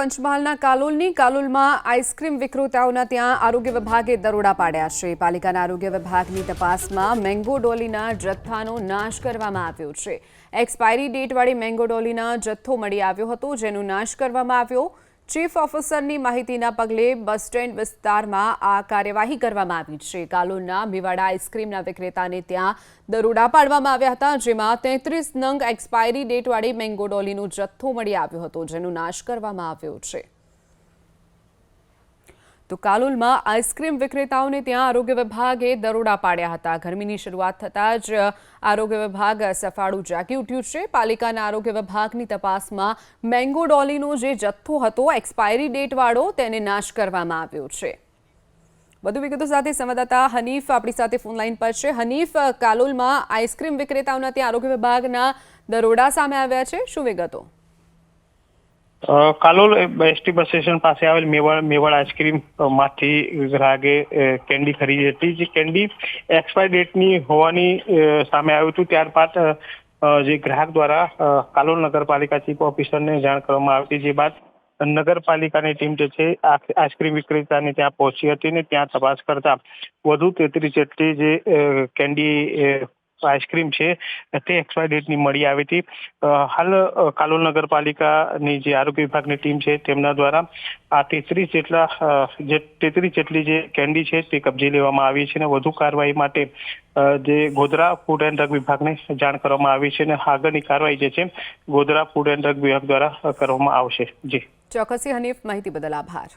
પંચમહાલના કાલોલમાં આઈસ્ક્રીમ વિક્રેતાઓના ત્યાં આરોગ્ય વિભાગે દરોડા પાડ્યા છે। પાલિકાના આરોગ્ય વિભાગની તપાસમાં મેંગો ડોલીના જથ્થાનો નાશ કરવામાં આવ્યો છે। એક્સપાયરી ડેટવાળી મેંગો ડોલીના જથ્થો મળી આવ્યો હતો, જેનો નાશ કરવામાં આવ્યો। ચીફ ઓફિસરની માહિતીના પગલે બસ સ્ટેન્ડ વિસ્તારમાં આ કાર્યવાહી કરવામાં આવી છે। કાલોલના મેવાડા આઈસ્ક્રીમના વિક્રેતાને ત્યાં દરોડા પાડવામાં આવ્યા હતા, જેમાં 33 નંગ એક્સપાયરી ડેટવાળી મેંગો ડોલીનો જથ્થો મળી આવ્યો હતો, જેનો નાશ કરવામાં આવ્યો છે। તો કાલોલમાં આઈસ્ક્રીમ વિક્રેતાઓને ત્યાં આરોગ્ય વિભાગે દરોડા પાડ્યા હતા। ગરમીની શરૂઆત થતાં જ આરોગ્ય વિભાગ સફાળું જાગી ઉઠ્યું છે। પાલિકાના આરોગ્ય વિભાગની તપાસમાં મેંગો ડોલીનો જે જથ્થો હતો એક્સપાયરી ડેટવાળો, તેને નાશ કરવામાં આવ્યો છે। વધુ વિગતો સાથે સંવાદદાતા હનીફ આપણી સાથે ફોનલાઈન પર છે। હનીફ, કાલોલમાં આઈસ્ક્રીમ વિક્રેતાઓના ત્યાં આરોગ્ય વિભાગના દરોડા સામે આવ્યા છે, શું વિગતો? કાલોલ એસટી બસ સ્ટેશન પાસે આવેલ મેવાડ આઈસ્ક્રીમ માંથી ગ્રાહકે કેન્ડી ખરીદી હતી, જે કેન્ડી એક્સપાયર ડેટની હોવાની સામે આવ્યું હતું। ત્યારબાદ જે ગ્રાહક દ્વારા કાલોલ નગરપાલિકા ચીફ ઓફિસરને જાણ કરવામાં આવી હતી, જે બાદ નગરપાલિકાની ટીમ જે છે આઈસ્ક્રીમ વિક્રેતાને ત્યાં પહોંચી હતી ને ત્યાં તપાસ કરતા વધુ 33 જેટલી જે કેન્ડી આઈસ્ક્રીમ છે તે એક્સપાયર ડેટની મળી આવી હતી। હાલ કાલોલ નગરપાલિકાની જે આરોગ્ય વિભાગની ટીમ છે તેમના દ્વારા આ 33 જેટલી જે કેન્ડી છે તે કબજે લેવામાં આવી છે અને વધુ કાર્યવાહી માટે જે ગોધરા ફૂડ એન્ડ ડ્રગ વિભાગને જાણ કરવામાં આવી છે અને આગળની કાર્યવાહી જે છે ગોધરા ફૂડ એન્ડ ડ્રગ વિભાગ દ્વારા કરવામાં આવશે। જી ચોક્કસથી હનીફ, માહિતી બદલ આભાર।